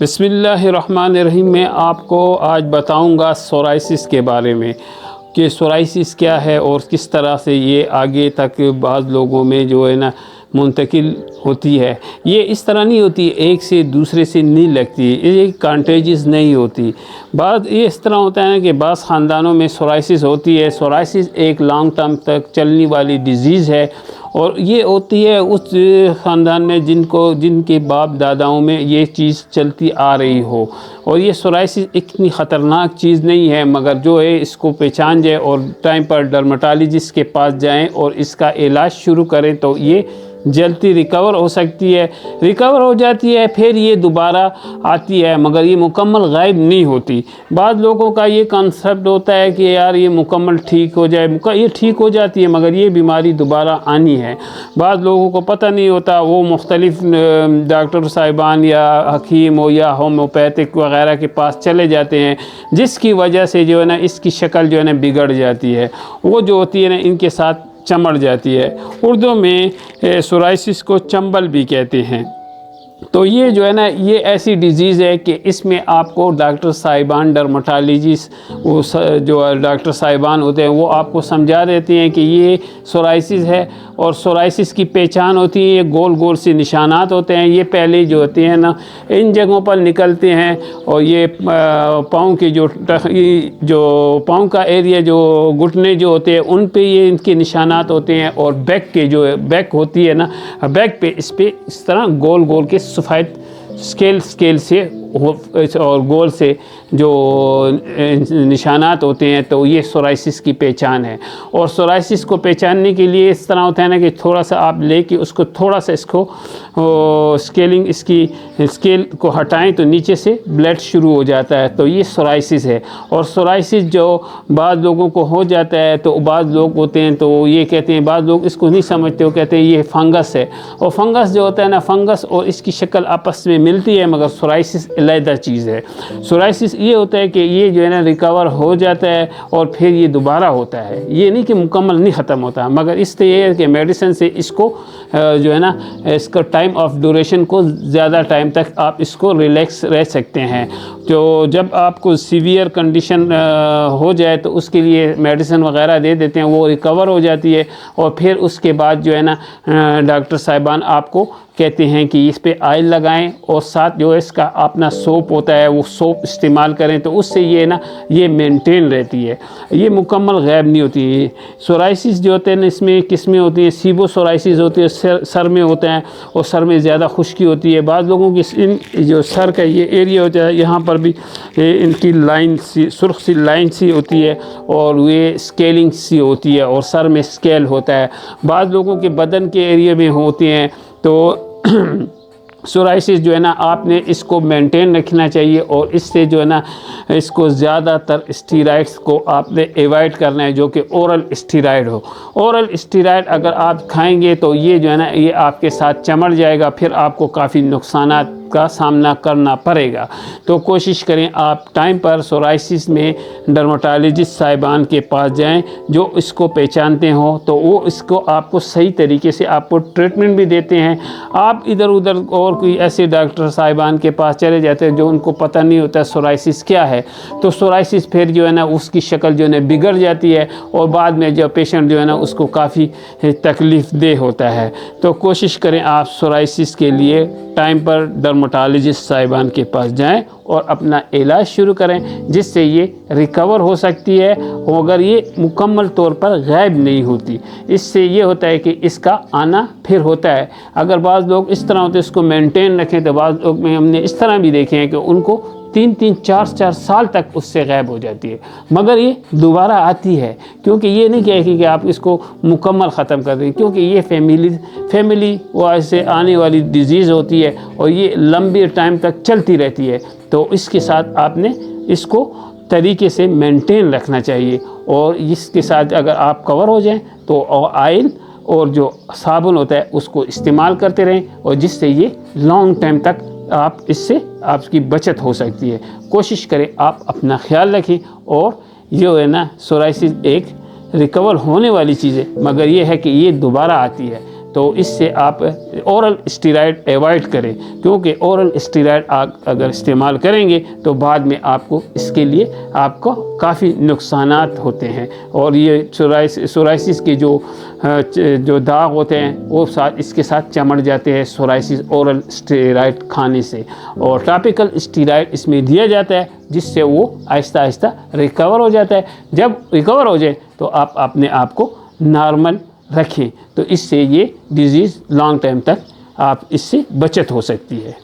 बिस्मिल्लाहिर्रहमानिर्रहीम। मैं आपको आज बताऊंगा सोराइसिस के बारे में कि सोराइसिस क्या है और किस तरह से ये आगे तक बाज़ लोगों में जो है ना मुंतकिल होती है। ये इस तरह नहीं होती, एक से दूसरे से नहीं लगती, ये कंटेजियस नहीं होती। बात ये इस तरह होता है ना कि बाज़ ख़ानदानों में सोराइसिस होती है। सोराइसिस एक लॉन्ग टर्म तक चलने वाली डिज़ीज़ है और ये होती है उस ख़ानदान में जिनके बाप दादाओं में ये चीज़ चलती आ रही हो। और ये सोराइसिस इतनी ख़तरनाक चीज़ नहीं है, मगर जो है इसको पहचान जाए और टाइम पर डर्मेटोलॉजिस्ट के पास जाएं और इसका इलाज शुरू करें तो ये जल्दी रिकवर हो सकती है, रिकवर हो जाती है, फिर ये दोबारा आती है, मगर ये मुकम्मल गायब नहीं होती। बाद लोगों का ये कॉन्सेप्ट होता है कि यार ये मुकम्मल ठीक हो जाए, ये ठीक हो जाती है मगर ये बीमारी दोबारा आनी है। बाद लोगों को पता नहीं होता, वो मुख्तलिफ डॉक्टर साहिबान या हकीम हो या होम्योपैथिक वगैरह के पास चले जाते हैं, जिसकी वजह से जो है ना इसकी शक्ल जो है ना बिगड़ जाती है। वो जो होती है ना इनके साथ चमड़ जाती है। उर्दू में सोराइसिस को चंबल भी कहते हैं। तो ये जो है ना ये ऐसी डिज़ीज़ है कि इसमें आपको डॉक्टर साहिबान डर्मेटोलॉजिस्ट वो जो डॉक्टर साहिबान होते हैं वो आपको समझा देते हैं कि ये सोराइसिस है। और सोराइसिस की पहचान होती है, ये गोल गोल से निशानात होते हैं। ये पहले जो होते हैं ना इन जगहों पर निकलते हैं और ये पाँव के जो पाँव का एरिया जो घुटने जो होते हैं उन पे ये इनके निशानात होते हैं। और बैक के जो बैक होती है ना, बैक पे इस तरह गोल गोल के सफ़ेद स्केल से और गोल से जो निशानात होते हैं, तो ये सोराइसिस की पहचान है। और सोराइसिस को पहचानने के लिए इस तरह होता है ना कि थोड़ा सा आप लेके उसको थोड़ा सा इसको इसकी स्केल को हटाएं तो नीचे से ब्लड शुरू हो जाता है, तो ये सोराइसिस है। और सोराइसिस जो बाद लोगों को हो जाता है, तो बाद लोग होते हैं तो ये कहते हैं, बाद लोग इसको नहीं समझते, वो कहते हैं ये फंगस है। और फंगस जो होता है ना, फंगस और इसकी शक्ल आपस में मिलती है, मगर सोराइसिस अलग चीज़ है। सोराइसिस ये होता है कि ये जो है ना रिकवर हो जाता है और फिर ये दोबारा होता है। ये नहीं कि मुकम्मल नहीं ख़त्म होता, मगर इससे ये है कि मेडिसिन से इसको जो है ना इसका टाइम ऑफ ड्यूरेशन को ज़्यादा टाइम तक आप इसको रिलैक्स रह सकते हैं। तो जब आपको सीवियर कंडीशन हो जाए तो उसके लिए मेडिसिन वगैरह दे देते हैं, वो रिकवर हो जाती है। और फिर उसके बाद जो है ना डॉक्टर साहिबान आपको कहते हैं कि इस पे ऑयल लगाएं और साथ जो इसका अपना सोप होता है वो सोप इस्तेमाल करें, तो उससे ये ना ये मेंटेन रहती है, ये मुकम्मल गायब नहीं होती है। सोराइसिस जो होते हैं ना इसमें किस्में होती हैं, सीबो सोराइसिस होती है, सर में होता है और सर में ज़्यादा खुश्की होती है। बाद लोगों की जो सर का ये एरिया होता है यहाँ पर भी इनकी लाइन सी सुर्ख सी लाइन सी होती है और ये स्केलिंग सी होती है और सर में स्केल होता है। बाद लोगों के बदन के एरिया में होते हैं। तो सोराइसिस जो है ना आपने इसको मेंटेन रखना चाहिए और इससे जो है ना इसको ज़्यादातर स्टीरॉइड्स को आपने अवॉइड करना है, जो कि ओरल स्टीरॉइड हो। ओरल स्टीरॉइड अगर आप खाएंगे तो ये जो है ना ये आपके साथ चमड़ जाएगा, फिर आपको काफ़ी नुकसानात का सामना करना पड़ेगा। तो कोशिश करें आप टाइम पर सोराइसिस में डर्मेटोलॉजिस्ट साहिबान के पास जाएं जो इसको पहचानते हो, तो वो इसको आपको सही तरीके से आपको ट्रीटमेंट भी देते हैं। आप इधर उधर और कोई ऐसे डॉक्टर साहिबान के पास चले जाते हैं जो उनको पता नहीं होता सोराइसिस क्या है, तो सोराइसिस फिर जो है ना उसकी शक्ल जो है ना बिगड़ जाती है और बाद में जो पेशेंट जो है ना उसको काफ़ी तकलीफ़ दे होता है। तो कोशिश करें आप सोराइसिस के लिए टाइम पर डर्मेटोलॉजिस्ट साहिबान के पास जाएं और अपना इलाज शुरू करें, जिससे ये रिकवर हो सकती है मगर ये मुकम्मल तौर पर गायब नहीं होती। इससे ये होता है कि इसका आना फिर होता है। अगर बाज़ लोग इस तरह होते इसको मेंटेन रखें, तो बाज़ लोग में हमने इस तरह भी देखे हैं कि उनको 3-3, 4-4 साल तक उससे गायब हो जाती है, मगर ये दोबारा आती है। क्योंकि ये नहीं कहे कि आप इसको मुकम्मल ख़त्म कर दें, क्योंकि ये फैमिली वाइज से आने वाली डिज़ीज़ होती है और ये लंबे टाइम तक चलती रहती है। तो इसके साथ आपने इसको तरीके से मेंटेन रखना चाहिए और इसके साथ अगर आप कवर हो जाएं तो ऑयल और जो साबुन होता है उसको इस्तेमाल करते रहें, और जिससे ये लॉन्ग टाइम तक आप इससे आपकी बचत हो सकती है। कोशिश करें आप अपना ख्याल रखें। और जो है ना सोराइसिस एक रिकवर होने वाली चीज़ है, मगर ये है कि ये दोबारा आती है। तो इससे आप ओरल स्टेरॉइड अवॉइड करें, क्योंकि ओरल स्टेरॉइड आप अगर इस्तेमाल करेंगे तो बाद में आपको इसके लिए आपको काफ़ी नुकसानात होते हैं। और ये सोराइसिस के जो दाग होते हैं वो इसके साथ चमड़ जाते हैं सोराइसिस ओरल स्टेरॉइड खाने से। और टॉपिकल स्टेरॉइड इसमें दिया जाता है जिससे वो आहिस्ता आहिस्ता रिकवर हो जाता है। जब रिकवर हो जाए तो आप अपने आप को नॉर्मल रखें, तो इससे ये डिज़ीज़ लॉन्ग टाइम तक आप इससे बचत हो सकती है।